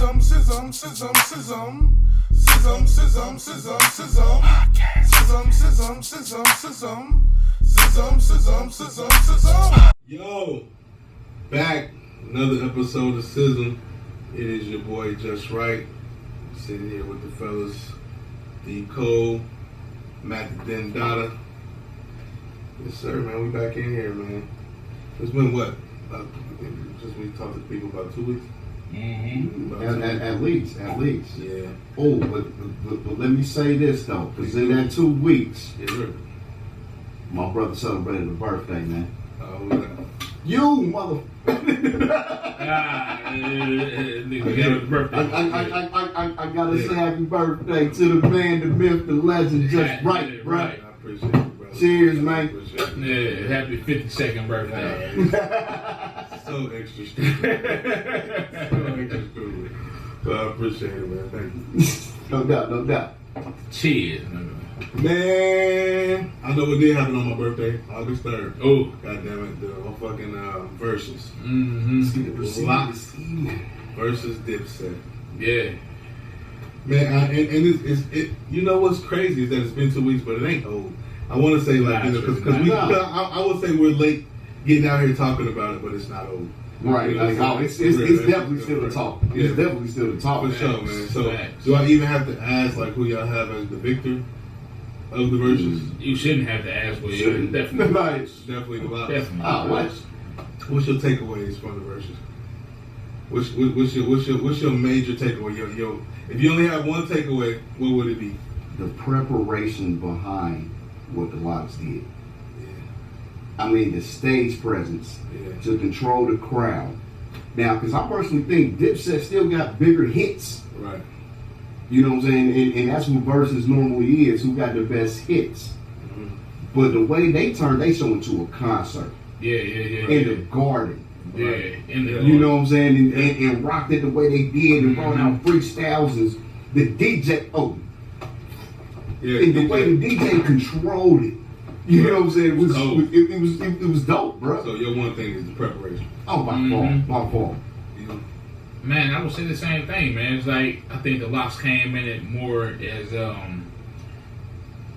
Yo, back another episode of S.Y.S.M. It is your boy Just Right, sitting here with the fellas, D Cole, Matt the Den Dada. Yes sir, man. We back in here, man. It's been what? Just we talked to people about 2 weeks. At least. Yeah. Oh, but let me say this though, because in that 2 weeks, my brother celebrated a birthday, man. You mother. I gotta say happy birthday to the man, the myth, the legend, Just Right, bro. I appreciate it, bro. Cheers, man. Yeah, happy 52nd birthday. So extra stupid. So I appreciate it, man. Thank you. No doubt. Cheers. Man, I know what did happen on my birthday, August 3rd. Oh, God damn it, the fucking verses. Let's get it Lots versus Dipset. yeah. Man, and it's you know what's crazy is that it's been 2 weeks, but it ain't old. I want to say like, you know, because I would say we're late getting out here talking about it, but it's not old. Right, you know, it's definitely still the talk. Yeah. It's definitely still the talk. For sure, man. So, do I even have to ask like who y'all have as the victor of the verses? You shouldn't have to ask, but you're definitely. Definitely the lots. Definitely. What's your takeaways from the verses? What's your major takeaway? Yo, if you only have one takeaway, what would it be? The preparation behind what the Lots did. I mean, the stage presence to control the crowd. Now, because I personally think Dipset still got bigger hits. Right. You know what I'm saying? And that's what versus normally is, who got the best hits. Mm-hmm. But the way they show into a concert. Yeah. In the garden. Yeah, right. You know what I'm saying? And rocked it the way they did and brought out freestyles. And the DJ, and the way the DJ controlled it. You know what I'm saying? It was dope, bro. So your one thing is the preparation. Oh, my fault. Yeah. Man, I would say the same thing, man. It's like I think the Lots came in it more as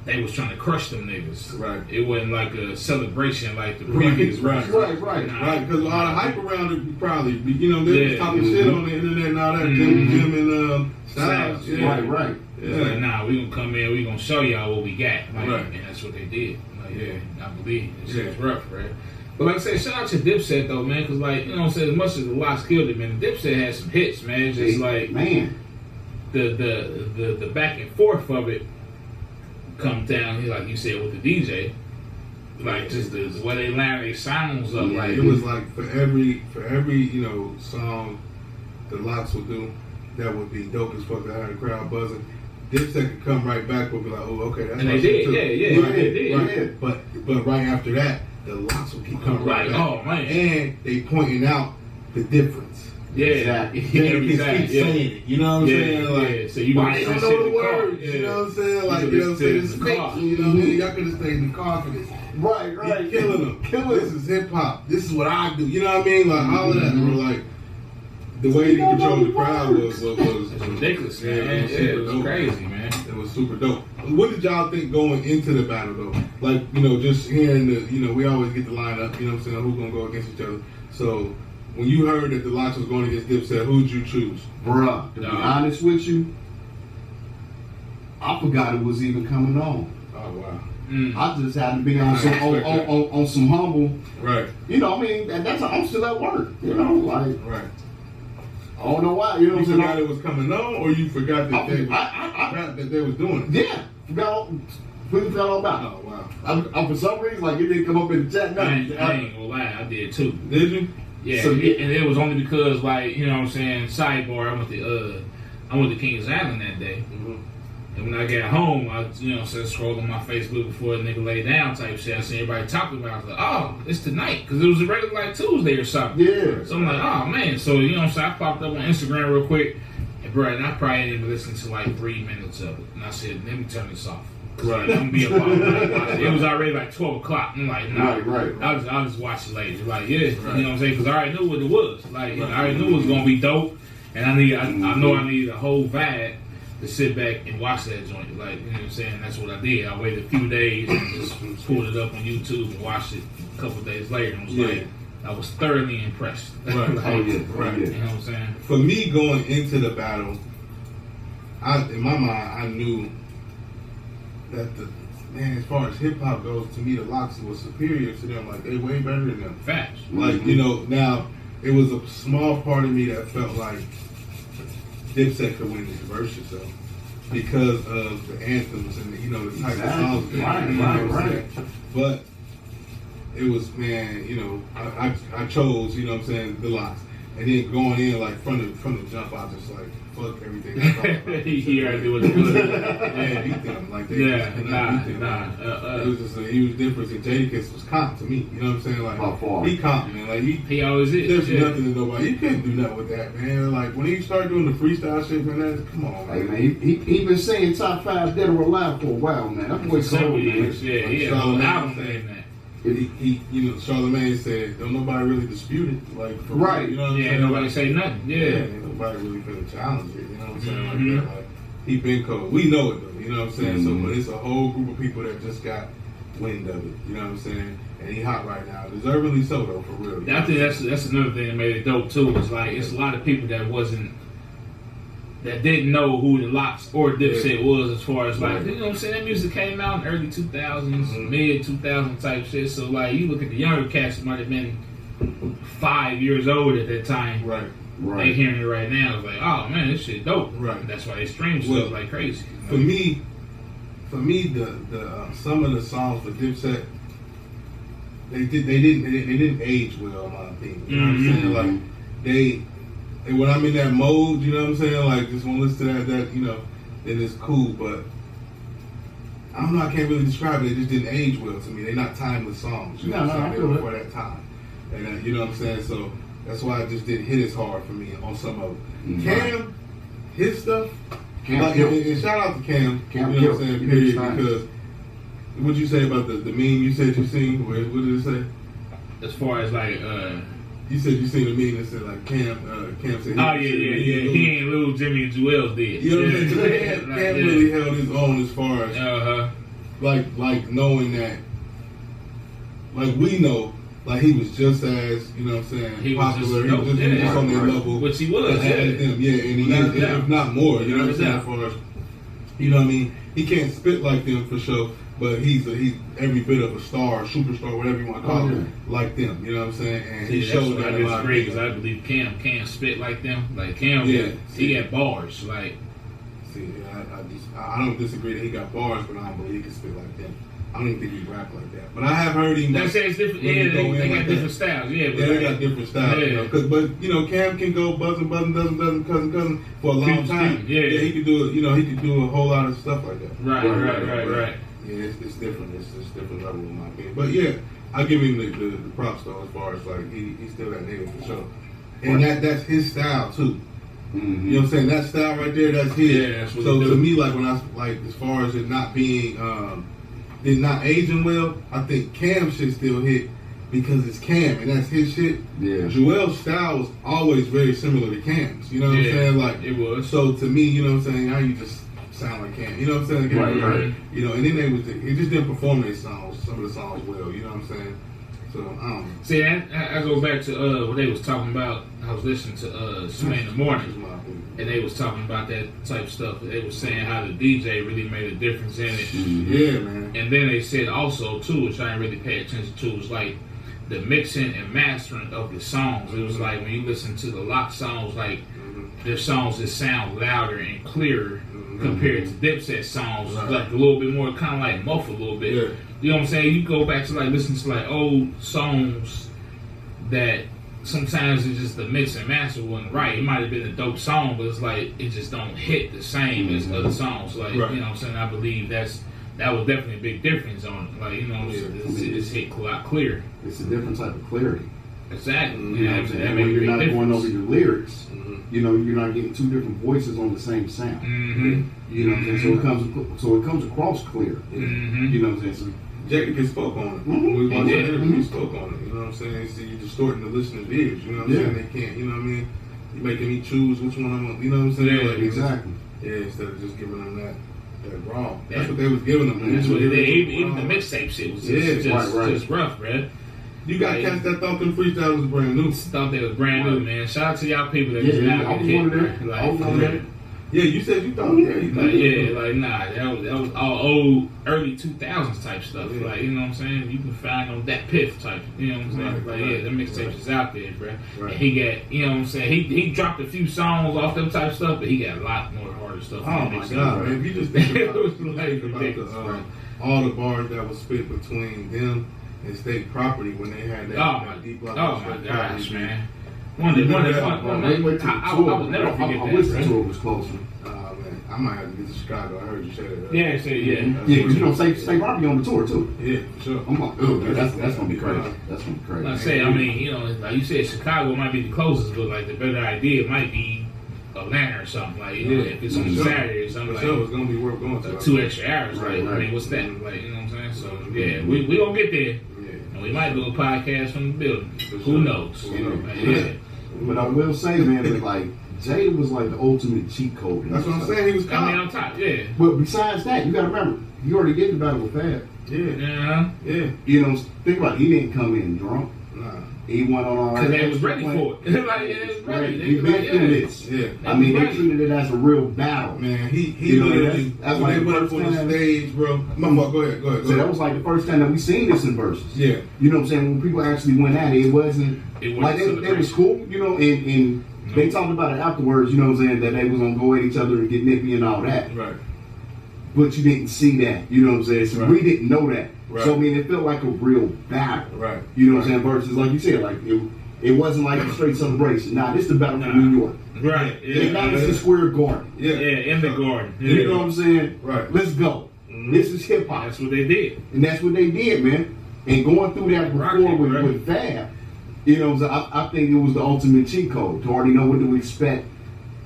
they was trying to crush them niggas. Right. It wasn't like a celebration like the previous. Right. Because a lot of hype around it probably, you know, they was talking shit on the internet and all that. Jim and Styles. Yeah. Right. It's like, nah, we gonna come in, we gonna show y'all what we got. Like, right. And that's what they did. Like, I believe it. It's rough, right? But like I said, shout out to Dipset though, man, because like, you know what I'm saying, as much as the Lots killed it, man, Dipset had some hits, man. It's just like, man, the back and forth of it comes down, like you said, with the DJ. Like just the way they line their sounds up. Yeah, like it was like for every you know song the Lots would do, that would be dope as fuck to have the crowd buzzing. Dipset could come right back and be like, oh, okay, that's and my they shit did, too. they did. Right. But right after that, the Lots will keep coming right back. Oh man, and they pointing out the difference. Yeah, exactly. They keep saying it. You know what I'm saying? Like, so you why you don't know the words? You know what I'm saying? Like, you know what I'm saying? It's fake. You know what I mean? Y'all could have stayed in the car for this. Right. You're killing them. This is hip hop. This is what I do. You know what I mean? Like all of that. Bro. Like the way they controlled the crowd was ridiculous, man. It was crazy, man. It was super dope. What did y'all think going into the battle though? Like, you know, just hearing we always get the lineup. You know what I'm saying? Who's gonna go against each other? So when you heard that the Lots was going against Dipset, who'd you choose? Bruh, to be honest with you, I forgot it was even coming on. Oh wow. I just had to be on some humble. Right. You know, I mean, I'm still at work. You know, like. Right. I don't know why. You know what I'm saying? You forgot it was coming on, or you forgot that they was doing it? Yeah. Forgot all about it. Oh wow. I for some reason, like, it didn't come up in the chat. I ain't gonna lie, I did too. Did you? Yeah, so, and it was only because, like, you know what I'm saying, sidebar, I went to Kings Island that day. Mm-hmm. And when I got home, I, you know, scrolled on my Facebook before the nigga lay down type shit. I seen everybody talking about it. I was like, oh, it's tonight. Because it was a regular, like, Tuesday or something. Yeah. So I'm like, oh, man. So, you know what I'm saying, I popped up on Instagram real quick. And, bro, and I probably didn't even listen to, like, 3 minutes of it. And I said, let me turn this off. Right. I'm going to be up all night. It was already, like, 12 o'clock. I'm like, nah. Right. I'll just watch it later. Like, yeah. Right. You know what I'm saying? Because I already knew what it was. Like, I already knew it was going to be dope. And And I know I need a whole VAD to sit back and watch that joint. Like, you know what I'm saying? That's what I did. I waited a few days and just pulled it up on YouTube and watched it a couple of days later and was like, I was thoroughly impressed. Right. Like, Right. You know what I'm saying? For me, going into the battle, in my mind, I knew that as far as hip hop goes, to me, the Loxy was superior to them. Like, they way better than them. Facts. Like, you know, now, it was a small part of me that felt like Dipset could win this versus, though, because of the anthems and the, you know, the type of songs. Right. But it was, man, you know, I chose, you know what I'm saying, the Lox. And then going in, like, from the jump, I was just like, fuck everything I thought about. He already knew what to do. Yeah, beat them. Like, they beat them. It was just a huge difference. And Jadakiss was comp to me. You know what I'm saying? Like, he comp, man. Like, he always is. There's nothing to nobody. You couldn't do nothing with that, man. Like, when he started doing the freestyle shit, man, come on, man. Hey, man, he been saying top 5 dead or alive for a while, man. That boy cold, man. Yeah, he had a whole album saying that. He, you know, Charlamagne said, don't nobody really dispute it. Like, for right. Real, you know what I'm saying? Nobody say nothing. Yeah. Ain't nobody really finna challenge it, you know what I'm saying? Like that. Like, he been cold. We know it, though, you know what I'm saying? So, but it's a whole group of people that just got wind of it, you know what I'm saying? And he hot right now. Deservedly so, though, for real. I think that's another thing that made it dope, too. It's like, it's a lot of people that didn't know who the Lox or Dipset was, as far as like, you know what I'm saying, that music came out in early 2000s, mid 2000 type shit. So like, you look at the younger cats who might have been 5 years old at that time. Right. They hearing it right now. It's like, oh man, this shit dope. Right. That's why they stream stuff like crazy. For me, the some of the songs for Dipset, they didn't age well, in my opinion. You know what I'm saying? Like and when I'm in that mode, you know what I'm saying? Like, just want to listen to that, you know, then it's cool. But I don't know, I can't really describe it. It just didn't age well to me. They're not timeless songs. You know what I'm saying? They were for that time. And you know what I'm saying? So that's why it just didn't hit as hard for me on some of it. Cam, his stuff, and shout out to Cam, you know what I'm saying, period, because what'd you say about the meme you said you seen? What did it say? As far as like, you said you seen a meme that said like Cam said. Oh yeah. He ain't lose. Jimmy and Jewels did. You know what I'm saying? Cam really held his own as far as like knowing that, like we know, like he was just as, you know what I'm saying, he popular. Was just, he was just on their level, which he was. And he is, if not more. You know what I'm saying? As far as, you know what I mean, he can't spit like them for sure. But he's every bit of a star, superstar, whatever you want to call him, like them. You know what I'm saying? And he showed that a lot. Because I believe Cam can't spit like them. Like Cam, he got bars. Like, I don't disagree that he got bars, but I don't believe he can spit like them. I don't even think he rap like that. But I have heard him. They say it's different. Yeah, they got different styles. Yeah, they got different styles. Yeah. But you know, Cam can go buzzing, cousin for a long time. Yeah, he could do it. You know, he could do a whole lot of stuff like that. Right. Yeah, it's different. It's different level in my opinion. But yeah, I give him the props though, as far as like he's still that nigga for sure. And that's his style too. You know what I'm saying? That style right there, that's his. Yeah, that's what so to me, like when I like as far as it not being it not aging well, I think Cam shit still hit because it's Cam and that's his shit. Yeah. Joel's style was always very similar to Cam's. You know what I'm saying? Like it was. So to me, you know what I'm saying? How you just sound like Cam. You know what I'm saying? Right. You know, and then it just didn't perform their songs, some of the songs well. You know what I'm saying? So I don't know. See, I go back to what they was talking about. I was listening to Sway in the Morning, and they was talking about that type of stuff. They was saying how the DJ really made a difference in it. Yeah, man. And then they said also too, which I didn't really pay attention to, was like the mixing and mastering of the songs. It was like when you listen to the Lox songs, like their songs just sound louder and clearer compared to Dipset songs, like a little bit more kind of like muffled a little bit. Yeah. You know what I'm saying? You go back to like listen to like old songs that sometimes it's just the mix and master wasn't right. It might have been a dope song, but it's like it just don't hit the same as other songs. Like you know what I'm saying? I believe that was definitely a big difference on it. Like, you know, it's hit a lot clearer. It's a different type of clarity. Exactly. You know what I'm saying? When you're not going over your lyrics, you know, you're not getting two different voices on the same sound. You know what I'm saying? So it comes across clear. You know what I'm saying? So Jadakiss spoke on it. We watched the interview, he spoke on it. You know what I'm saying? So you're distorting the listener's ears. You know what I'm saying? They can't, you know what I mean? You making me choose which one I'm gonna, you know what I'm saying? Yeah, like, exactly. Yeah, instead of just giving them that raw. That's what they was giving them. Man. That's what They even the mixtape shit was just rough, man. You got cats that thought them freestyles was brand new. Thought they was brand new, man. Shout out to y'all people that just I now was get one of hit. them. Like, I was one of them. Yeah, you said you thought. Yeah, you thought. Nah, that was all old, early 2000s type stuff. Yeah. Like, you know what I'm saying? You can find on that piff type. You know what I'm saying? Right, Yeah, them mixtapes is out there, bro. Right. And he got, you know what I'm saying? He dropped a few songs off them type stuff, but he got a lot more harder stuff. Oh my god, man! If you just think about, It was like ridiculous, bro. all the bars that was spit between them and State Property when they had that, that deep block. Oh my gosh, man. I Wait will till never the tour. forget I that. wish the bro. tour was closer. Man, I might have to get to Chicago. I heard you say that. Yeah, Yeah, because you know, State Property on the tour too. Yeah, for sure. I'm like, oh, that's gonna be crazy. That's gonna be crazy. Like I say, I mean, you know, like you said, Chicago might be the closest, but like the better idea might be Atlanta or something. Like, you know, if it's on For sure. Saturday or something, For sure, it's like gonna be worth going to. 2 extra hours. Right, Like, I right. mean, what's that? Like, you know what I'm saying? So yeah, we gonna get there, Yeah. and we might do a podcast from the building. For Who sure. knows? Who knows? Like, Yeah. yeah. But I will say, man, that like Jay was like the ultimate cheat code. in That's this what I'm stuff. saying. He was I mean, calm. on top, yeah. But besides that, you gotta remember, he already did the battle with Fab. Yeah, Yeah, yeah. You know, think about it, he didn't come in drunk. Nah. He went on all because that they was extra ready plan. for it. Like, yeah, it was ready. He They been was like, through yeah. this. Yeah. I mean, they Right. treated it as a real battle. Man, he You know, literally, that's when like they the went up first on the time- stage, bro. My fault, go ahead. So that was like the first time that we seen this in verses. Yeah. You know what I'm saying? When people actually went at it, it wasn't It wasn't like they was celebration. cool, you know, and they talked about it afterwards, you know what I'm saying, that they was gonna go at each other and get nippy and all that. Right. But you didn't see that, you know what I'm saying? So Right. we didn't know that. Right. So I mean, it felt like a real battle. Right. You know what I'm saying? Versus like you said, like it wasn't like a straight celebration. Nah, this is the battle for New York. Right. Yeah. In Madison Square Garden. Yeah. Yeah, in the garden. Yeah. You know what I'm saying? Right. Let's go. Mhm. This is hip hop. That's what they did. And that's what they did, man. And going through that before Rocket, right? with Fab, you know, I think it was the ultimate cheat code to already know what to expect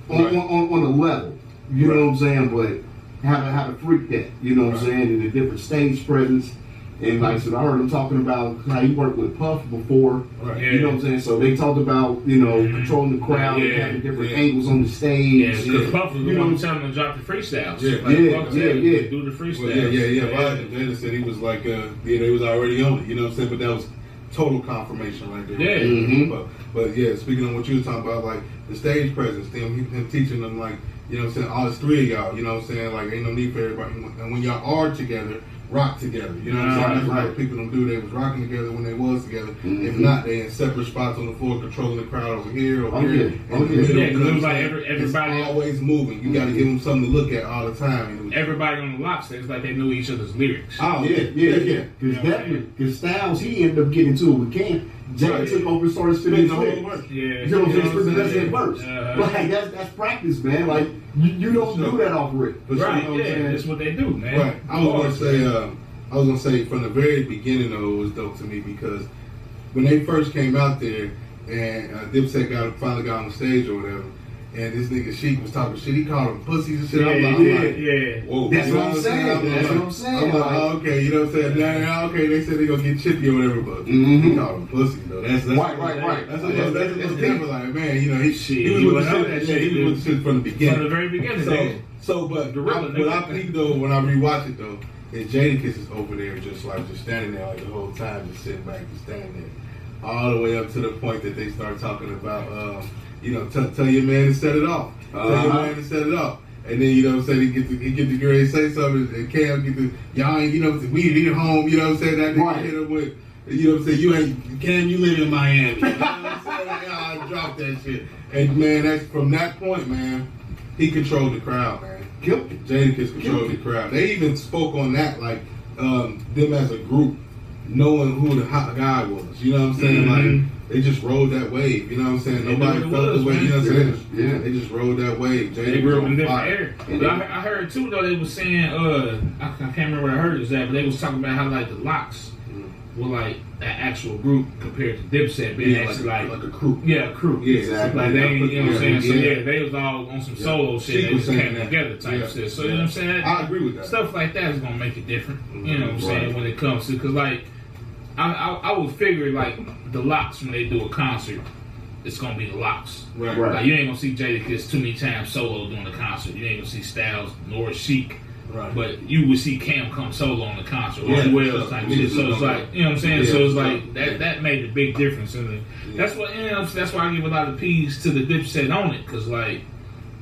on, Right. on a level. You know what I'm saying? But how to freak that, you know what I'm Right. saying? And the different stage presence. And like I said, I heard him talking about how he worked with Puff before. Right. Yeah. You know what I'm saying? So they talked about, you know, controlling the crowd and Yeah. having different Yeah. angles on the stage. Yeah, because Yeah. Puff was the You know one what I'm telling them to drop the freestyles. Yeah. Like, Yeah, Puff yeah, said, yeah. do the freestyles. Well, yeah. Jada said he was like, yeah, they was already on it. You know what I'm saying? But that was total confirmation right there. Yeah. Mhm. But yeah, speaking on what you were talking about, like the stage presence, him teaching them, like, you know what I'm saying, all it's three of y'all, you know what I'm saying, like, ain't no need for everybody. And when y'all are together, rock together. You know what I'm saying? That's Right. what people don't do. They was rocking together when they was together. Mhm. If not, they in separate spots on the floor, controlling the crowd over here, over Oh, here. yeah. in Oh, the yeah. middle, Yeah, you 'cause know it was what I'm like saying? everybody- It's always moving. You got to give them something to look at all the time. And it was, Everybody on the lock stage, like they knew each other's lyrics. oh, Yeah. Because Styles, he ended up getting to it with Cam. Jay Right. took over and started spitting Spitting his the whole lyrics. work. Yeah. You know what I'm saying? You know what I'm That's saying? that verse. Uh-huh. Like that's practice, man. Like you don't Sure. do that off rip. For sure, Right, you know what I'm yeah, saying? that's what they do, man. Right. I was gonna say from the very beginning though, it was dope to me because when they first came out there and Dipset finally got on the stage or whatever, and this nigga Sheik was talking shit, he called them pussies and shit. Yeah, I'm like, yeah. whoa. That's you know what I'm saying. That's what I'm saying. I'm like, Like- oh, okay, you know what I'm saying? Now, okay, they said they gonna get chippy or whatever, but Mhm. he called them pussies though. That's Right. That's a little different. Like, man, you know, he Shit, was you with the know shit. that Yeah, shit, he was with the shit from the beginning. From the very beginning, So, they- but Gorilla, what I nigga. think though, when I rewatch it though, is Jadakiss is over there just standing there like the whole time, just sitting back, just standing there, all the way up to the point that they start talking about, tell your man to set it off, tell your man to set it off. And then, you know what I'm saying, he get the girl to say something, and Cam get the, y'all ain't, you know, we need it home, you know what I'm saying, that nigga Right. hit him with, you know what I'm saying, Cam, you live in Miami. You know what I'm saying? I dropped that shit. And man, that's from that point, man, he controlled the crowd, man. Killed it. Jadakiss controlled the crowd. They even spoke on that, like, them as a group, knowing who the hot guy was. You know what I'm saying? Mhm. Like, they just rode that wave. You know what I'm saying? They Nobody knew what it felt the was, way. man. You know what I'm saying? Yeah. They just rode that wave. They grew up in different fire. areas. But I heard too though they was saying I can't remember where I heard this at, but they was talking about how like the Locks were like an actual group compared to Dipset being Yeah, actually like a crew. yeah, a crew. Yeah, Exactly. Like they ain't, you know what I'm saying? So Yeah. yeah, they was all on some Yeah. solo shit. She They was just saying came that. together type Yeah. shit. So you know what I'm saying? I agree with that. Stuff like that is gonna make it different. You know what I'm saying? Right. When it comes to, cause like I would figure like the Locks when they do a concert, it's gonna be the Locks. Right. Like you ain't gonna see Jadakiss too many times solo doing the concert. You ain't gonna see Styles nor Sheik. Right. But you would see Cam come solo on the concert, or Yeah, Wells for type sure. shit. So it's like, you know what I'm saying? Yeah, So it's for like sure. that made a big difference. And that's what, you know, that's why I give a lot of P's to the Dipset on it, because like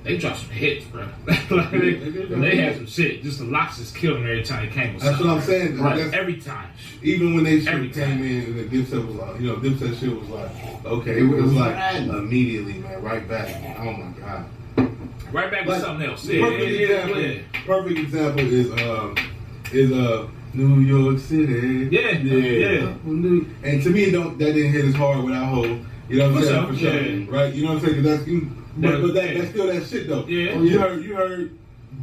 they dropped some hits, bro. Like, they had some shit. Just the Locks just killed them every time they came with That's something. what I'm saying. Right. That's, Every time. even when they Every shit came time. in and the Dipset was like, Dipset shit was like, okay, It it was was like right. immediately, man, right back. Oh my god. Right back to Like, something else. Perfect example is New York City. Yeah. And to me, that didn't hit as hard without Hov. You know what I'm saying? For sure. Yeah. Right? You know what I'm saying? 'Cause but that's still that shit though. Yeah. You heard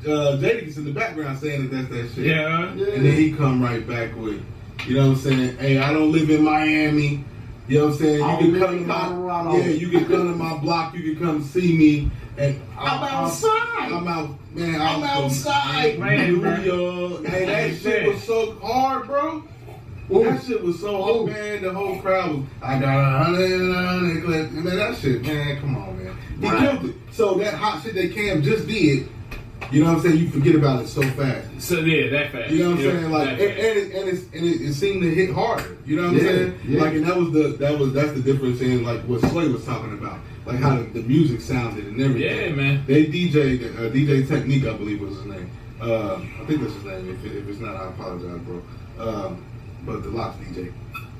Jadakiss in the background saying that's that shit. Yeah. And then he come right back with, you know what I'm saying? Hey, I don't live in Miami. You know what I'm saying? I You can live come in to my Colorado. you can come to my block. You can come see me. And I'm outside. I'm out, man. I'm outside. Man, bro. New York. Hey, that shit was so hard, bro. That shit was so hard, man. The whole crowd was, I got 100 clips. Man, that shit, man, come on, man. He Right. killed it. So that hot shit that Cam just did, you know what I'm saying? You forget about it so fast. So yeah, that fast. You know what I'm Yeah, saying? Like, that it seemed to hit harder. You know what I'm Yeah, saying? yeah. Like, and that's the difference in like what Sway was talking about, like how the music sounded and everything. Yeah, man. They DJ DJ Technique, I believe was his name. I think that's his name. If it's not, I apologize, bro. But the Locks DJ,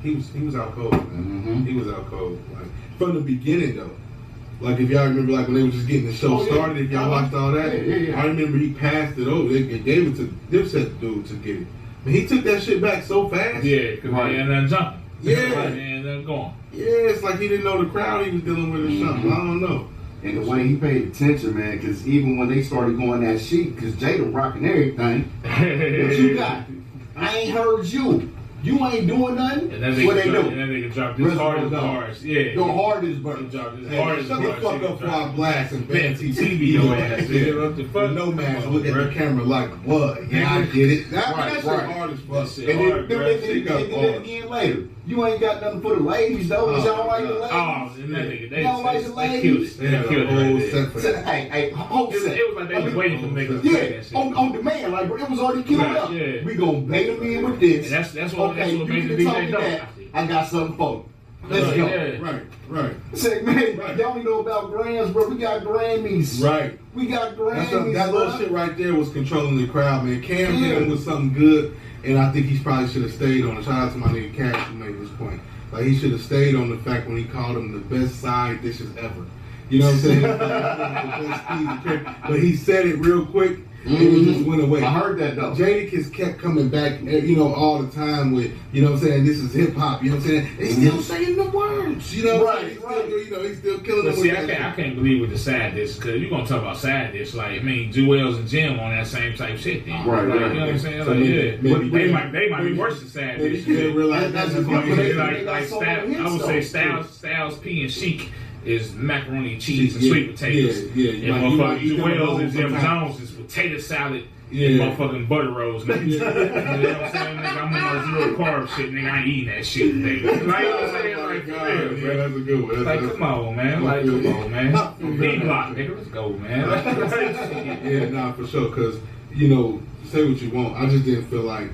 he was out cold, man. Mhm. He was out cold. Like from the beginning though. Like if y'all remember, like when they were just getting the show started, if y'all watched all that, Yeah. I remember he passed it over. They gave it to Dipset dude to get it. But he took that shit back so fast. Yeah, because Right. they ended up jumping. Yeah. They ended up going. Yeah, it's like he didn't know the crowd he was dealing with or something. I don't know. And the way he paid attention, man, because even when they started going that sheet, because Jada rocking everything, what you got? I ain't heard you. You ain't doing nothing. And that What they do? nigga dropped his Reservoir hardest Dogs. bars. Yeah. The hardest He bird. dropped his Hey, hardest shut the bars. fuck He up before I dropped- blast and Man, ban TV your ass. Yeah, what the fuck? No man, Come on, look at bro. the camera like what? Yeah, I get it. That Right, shit right. hard as That fuck. shit And then hard, they bro. did She got it bars. again later. You ain't got nothing for the ladies, though. Oh, Y'all like the God. ladies? Oh, and that nigga, they Y'all like the killed it. ladies? They had a killed it whole right there. set for So, that. hey, whole It set. was like they was waiting for niggas to Yeah, say that shit. on demand, like bro, it was already queued Right, up. yeah. We gonna bait them in with this. And that's what okay, made you the can tell DJ me dope. that. I got something for you. Let's Right, go. yeah. Right. Say, man, Right. y'all know about Grams, bro. We got Grammys. Right. We got That's Grammys. that little bro. shit right there was controlling the crowd, man. Cam Yeah. hit him with something good, and I think he probably should have stayed on it. Shout out to my nigga Cash who made this point. Like he should have stayed on the fact when he called him the best side dishes ever. You know what I'm saying? The best peas and carrots. But he said it real quick, and it just went away. I heard that though. Jadakiss kept coming back, all the time with, you know what I'm saying, this is hip hop, you know what I'm saying? They still saying the words, you know what I'm saying? Right. He's still killing But them see, with I that. can't believe with the side dish, because you're going to talk about side dish. Like, I mean, Jewels and Jim on that same type shit then. Right, Like, right. You know what I'm saying? So Like, maybe- they might be worse than side Maybe dish. he didn't realize That's that's a what good he point. did. Like so many I would hits, say though. Styles P and Chic is macaroni and cheese and Yeah, sweet potatoes. yeah. And You might motherfucking eat them Jewels alone and Jim sometimes. Jones is potato salad Yeah. and motherfucking butter rolls. Nigga. You know what I'm saying? Nigga, I'm on my zero carb shit, nigga. I ain't eating that shit, nigga. Like, you know what I'm saying? Like, for real, Yeah, bro. that's a good one. Like, come on, man. Like, come on, man. B-block, nigga. Let's go, man. Yeah, nah, for sure. Because, say what you want. I just didn't feel like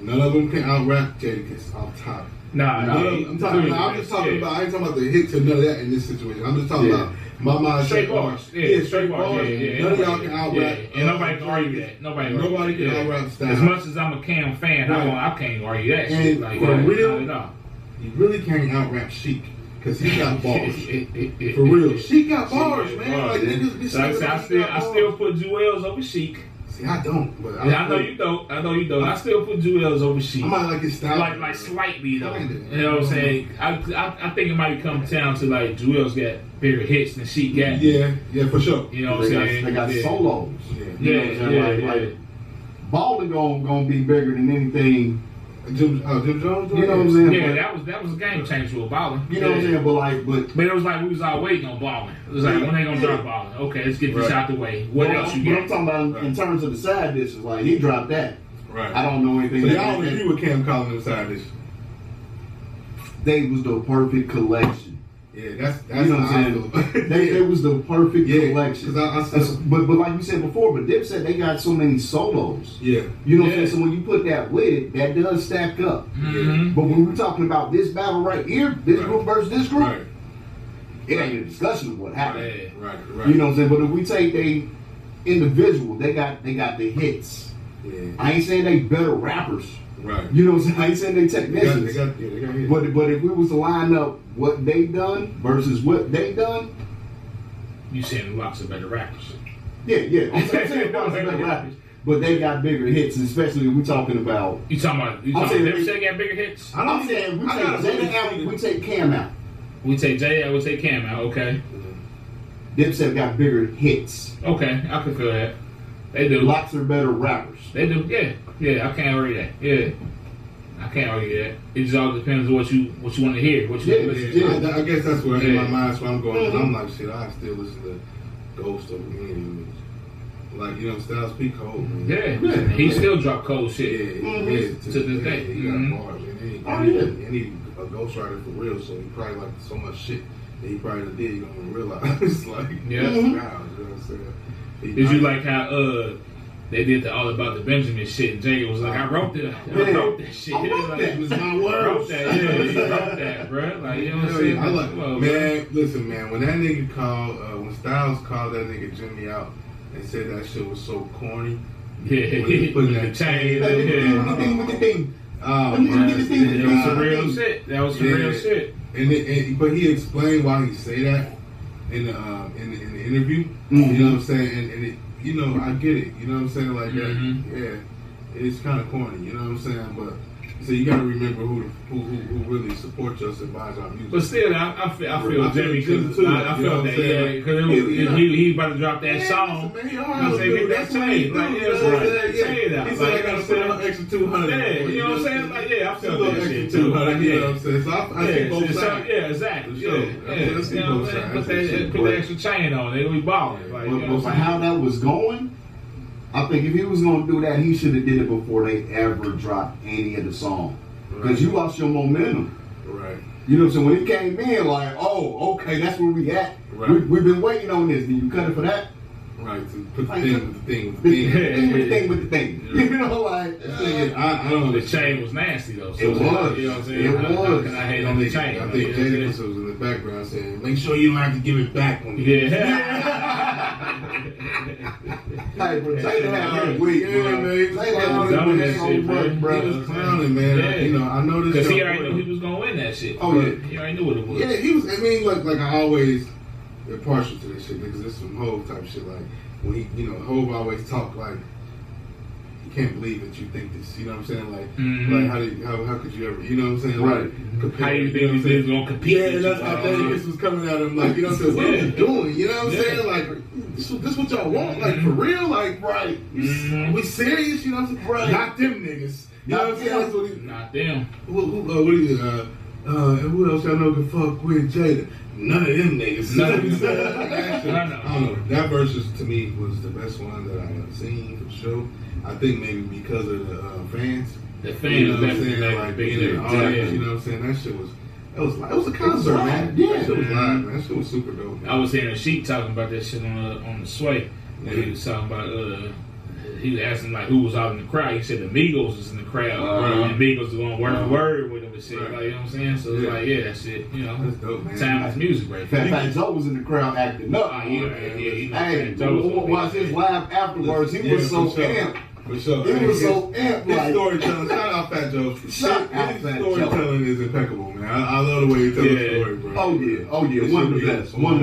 none of them can out-rap Jadakiss off top. Nah, I'm just talking about, I ain't talking about the hits or none of that in this situation. I'm just talking about my mind. Straight bars. Yeah, straight bars. Yeah. None of y'all can out-rap. Yeah. And nobody can argue that. Nobody can out-rap Styles. As much as I'm a Cam fan, I can't argue that shit. And Like, for real, not at all. you really can't out-rap Sheik. Because he got bars. For real. Sheik got bars, man. Like, niggas be Like I saying said, I still put Jewels over Chic. See, I don't. But I know you don't. I still put Jewels over Chic. I might like his style. Like slightly though. Kinda. You know what I'm saying? I think it might come down to like Jewels got bigger hits than Chic got. Yeah, for sure. You know what I'm saying? They got Yeah. solos. Yeah. You know what I'm saying? Like, Balling gonna be bigger than anything. Jim Jones. You know what I'm saying? Yeah, that was a game changer with Ballin'. You know what I'm saying? But But it was like we was all waiting on Ballin'. It was like when they gonna drop Ballin'? Okay, let's get this out the way. What else you But got? I'm talking about in terms of the side dishes. Like he dropped that. Right. I don't know anything. So y'all don't agree with Cam calling them side dish? They was the perfect collection. Yeah, that's You know what I'm saying? They was the perfect collection. But like you said before, but Dipset, they got so many solos. Yeah. You know what I'm saying? So when you put that with it, that does stack up. Mm-hmm. But when we're talking about this battle right here, this group versus this group, Right. it ain't a discussion of what happened. Right. You know what I'm saying? But if we take they individual, they got the hits. Yeah. I ain't saying they better rappers. Right. You know what I'm saying? I ain't saying they technicians. They got hits. But if we was to line up what they done versus what they done, You saying Locks are better rappers? yeah. I'm saying Locks are better rappers, but they got bigger hits, especially if we talking about. You talking about Dipset got bigger hits? I'm saying we take Cam out. We take Jay out, we take Cam out, okay. Dipset got bigger hits. Okay, I can feel that. They do. Locks are better rappers. They do, yeah. I can't argue that. Yeah. I can't argue that. It just all depends on what you want to hear, what you want to listen to. I guess that's where in my mind, that's where I'm going. I'm like, shit, I still listen to Ghost over me. Like, you know, Styles P cold, man. Yeah. He still drop cold shit. Yeah, to this day. He got bars, and he a ghostwriter for real, so he probably like so much shit that he probably did, you don't even realize. Like, Yeah. Styles, you know what I'm saying? Did you like how they did the All About the Benjamin shit? And Jay was like, I wrote that shit. I wrote that. It was my words. I wrote that. Yeah, he wrote that, bro. Like, you know what I'm saying? I like, man, listen, man. When that nigga called, when Styles called that nigga Jimmy out and said that shit was so corny. Yeah, he put that chain. Oh, that was some real shit. That was some real shit. But he explained why he say that in the interview. Mm-hmm. You know what I'm saying? And it, you know, I get it. You know what I'm saying? Like that. Yeah, it's kind of corny. You know what I'm saying? But so you got to remember who really supports us and buys our music. But still, I feel Jimmy because I felt that. Yeah, because he about to drop that song. I say get that chain. Like chain out. He said I got to put an extra 200. Yeah, you know what I'm saying? Like I felt that shit too. 200. You know what I'm saying? So I see both sides. Yeah, exactly. Yeah, I see both sides. Put the extra chain on it. We balling. Like, but for how that was going, I think if he was going to do that, he should have did it before they ever dropped any of the song. Because you lost your momentum. Right. You know what I'm saying? When it came in, like, oh, okay, that's where we at. Right. We've been waiting on this. Then you cut it for that? Right. To put the thing with the thing. You know, like, I don't know. The chain was nasty, though. So it was. You know what I'm saying? It was. How can I hate on the chain? I think Jada was in the background saying, make sure you don't have to give it back when you Hey, bro, Jada had that week, man. Jada had so much, bro. He was clowning, man. Yeah. You know, I know this. Because he already knew he was going to win that shit. Oh, yeah. He already knew what it was. Yeah, he was, I mean, like I always partial to this shit, because it's some Hov type shit. Like, when he, you know, Hov always talk like, you can't believe that you think this, you know what I'm saying? Like, how could you ever, you know what I'm saying? Right. Like, How you think these niggas going to compete? Yeah, and that's how this was coming at him, like, you know what I'm saying? What are you doing? You know what I'm saying? Like, this what y'all want? Like, for real? Like, right. We serious? You know what I'm saying? Right. Not them niggas. You know what I'm saying? That's what he, Not them. Who else y'all know can fuck with Jada? None of them niggas. None of them. I don't know. That versus to me was the best one that I've seen for sure. I think maybe because of the fans. The fans, you know what I'm definitely saying? made Like a big being in the difference. audience, you know what I'm saying? That shit was. It was a concert, man. Yeah. That shit was live, man. That shit was super dope. Man. I was hearing Sheik talking about that shit on the Sway. Yeah. He was talking about he was asking like who was out in the crowd. He said the Migos was in the crowd. And Migos was going word for word with him and shit. Right. Like, you know what I'm saying? So it's like, yeah, that shit, you know. That's dope, man. Timeless music right Fat there. Joe was in the crowd acting up. Hey, watch his live afterwards. He was so amped. For sure. He was so amped. His storytelling, shout out Fat Joe. His storytelling is impeccable, man. I love the way he tells the story, bro. Oh yeah, one of the best. You know what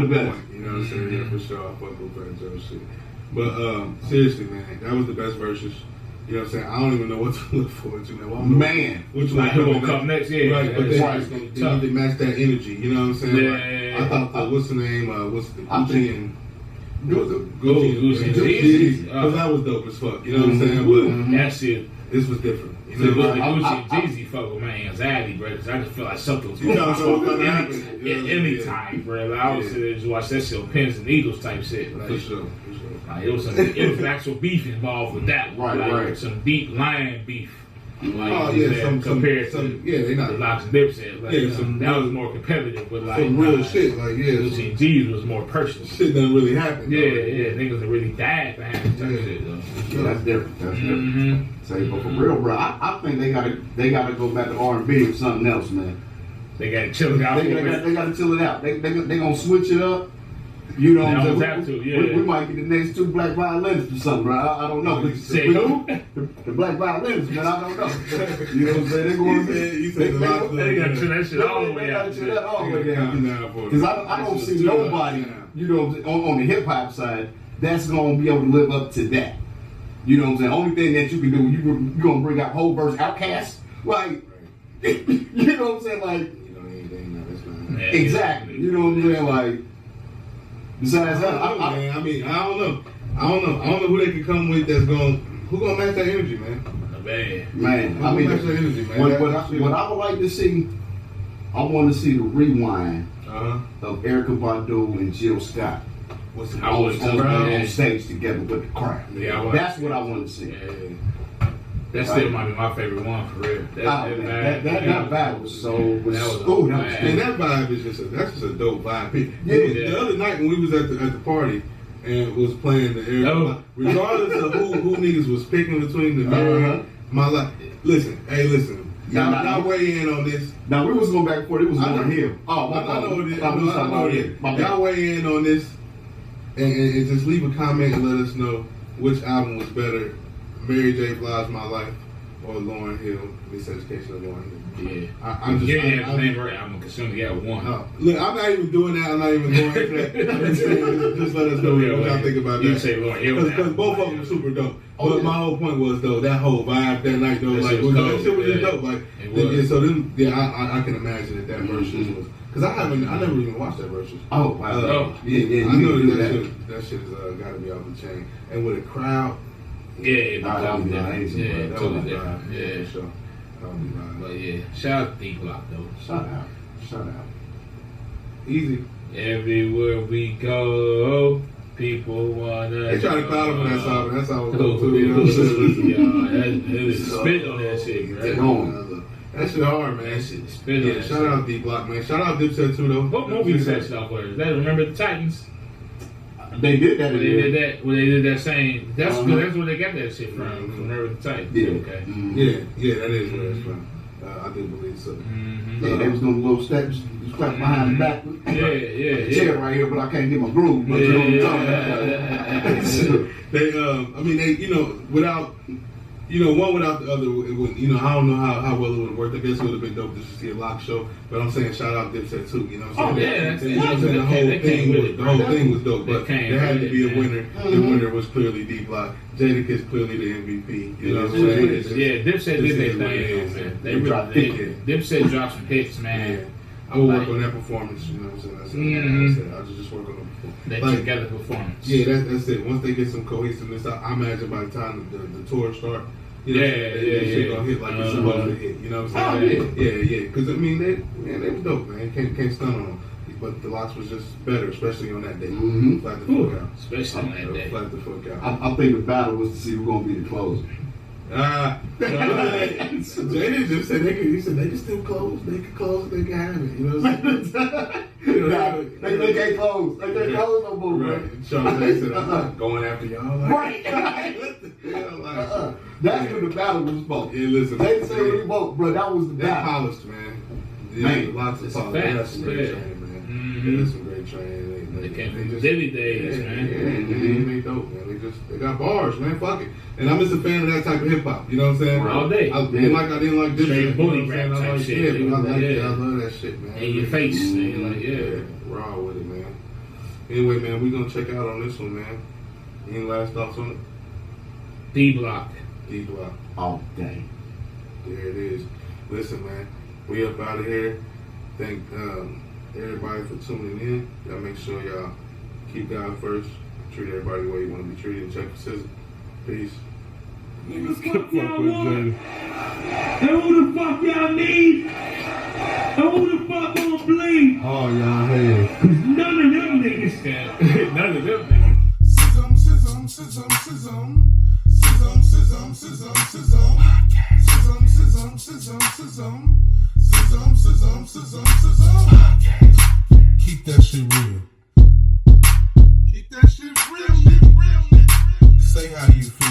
I'm saying? Yeah, for sure. I fuck with Fat Joe shit. But seriously, man, that was the best verses. You know what I'm saying? I don't even know what to look forward to, man. Man, which one will come next? Yeah, right. But they need to match that energy. You know what I'm saying? Yeah. Like, I thought what's the name? What's the Gucci and Gucci and Jeezy. Because that was dope as fuck. You know what I'm saying? But that shit. This was different. You The know, Gucci and Jeezy fuck with my anxiety, bro, because I just feel like something was You know, going so on it's any time, bro. Like, I was sitting there just watch that shit on Pins and Needles type shit. Like, for sure. Like, it was actual beef involved with that one. Right. Some deep lion beef. Like, Oh yeah, compared to they not the Locks and Dipset. Like, Yeah, that was more competitive, but like some real shit. Like Gucci and G's was more personal. Shit doesn't really happen. Yeah, niggas that really died behind type shit though. Yeah, that's different. That's different. Say, but for real, bro, I think they gotta go back to R&B or something else, man. They gotta chill it out. They gotta chill it out. They gonna switch it up. You know what I'm saying? We might get the next 2 black violinists or something, bro. I don't know. Say who? The black violinists, man. I don't know. You know what I'm saying? They're going to they gotta chill that shit all the way out. They gotta chill that all the way down. Because I don't see nobody, you know, on the hip hop side that's gonna be able to live up to that. You know what I'm saying? Only thing that you can do, you're gonna bring out whole verse Outkast, like, you know what I'm saying? Like, exactly. You know what I'm saying? Like, besides that, I mean, I don't know who they could come with who gonna match that energy, man. Man, I mean, match that energy, man. What I would like to see, I want to see the rewind of Erykah Badu and Jill Scott. On stage together with the crowd. Yeah, that's what I want to see. Yeah. That still might be my favorite one for real. That vibe was so. And that vibe is just a dope vibe. The other night when we was at the party and was playing the Erykah, regardless of who niggas was picking between the my life. Listen. Y'all weigh in on this. Now we was going back and forth. It was Lauryn Hill. I know it. Y'all weigh in on this. And just leave a comment and let us know which album was better, Mary J. Blige's My Life or Lauryn Hill, Miseducation of Lauryn Hill. Yeah. I'm just... You ain't have the name right, I'm assuming you got one. Look, I'm not even doing that. I'm not even going into that. Just let us know what y'all think about that. You say Lauryn Hill. Because both of them were super dope. But my whole point was, though, that whole vibe that night, though, that shit was just dope. Like, so then, I can imagine that versus was... Because I never even watched that versus. Oh, wow. Yeah. I know that shit has got to be off the chain. And with a crowd. Yeah, totally different. Yeah, sure. But yeah, shout out to D-Block though. Shout out. Easy. Everywhere we go, people wanna. They try to cloud him for that song, but that's how it goes too. Spit on that shit, bro. That shit hard, man. That shit spit on that shit. Shout out D-Block, man. Shout out Dipset too, though. What movie is that stuff for? Is that Remember the Titans? They did that. When they did that same. That's where they got that shit from. Remember the Titans. Yeah. Okay. Yeah, that is where it's from. I do believe so. Yeah, they was doing little steps, clap behind the back. Yeah. Chair right here, but I can't get my groove. But you know what I'm talking about. They, without. One without the other, I don't know how well it would have worked. I guess it would have been dope just to see a lock show. But I'm saying shout out Dipset too. You know what I'm saying? The whole thing was dope. But there had to be a winner. The winner was clearly D-Block. Jadakiss clearly the MVP. You know what I'm saying? Dipset did their thing. Dipset dropped some hits, man. I will work on that performance. You know what I'm saying? I'll just work on the performance. That together performance. Yeah, that's it. Once they get some cohesiveness, I imagine by the time the tour start, shit gonna hit like it's supposed to hit. You know what I'm saying? Yeah. Because I mean, they was dope, man. Can't stun on them. But the Locks was just better, especially on that day. Flat the fuck out. Especially on that day. Flat the fuck out. I think the battle was to see who's gonna be the closer. Jada just said they can still close. They can close. They can have it. You know what I'm saying? They can't close. They can't close no more, right? Sean said, "I'm not going after y'all." Like, right. That's when the battle was supposed. Yeah, listen. They say what he vote, bro. That was the battle. Polished, man. Man, lots of polished. That's some great training, man. That's some great training. They came from the Diddy days, man. They dope, man. They got bars, man. Fuck it. And I'm just a fan of that type of hip hop. You know what I'm saying? All day. I didn't like this straight booty rap type shit. Yeah, but I like it. I love that shit, man. In your face, man. Like, raw with it, man. Anyway, man, we gonna check out on this one, man. Any last thoughts on it? D-Block. All day. There it is. Listen, man. We up out of here. Thank everybody for tuning in. Y'all make sure y'all keep God first. Treat everybody the way you want to be treated. Check for scissors. Peace. Niggas, fuck y'all want? And who the fuck y'all need? And who the fuck gonna bleed? Oh, y'all head. Cause none of them niggas can. None of them niggas. Scissum. how you feel.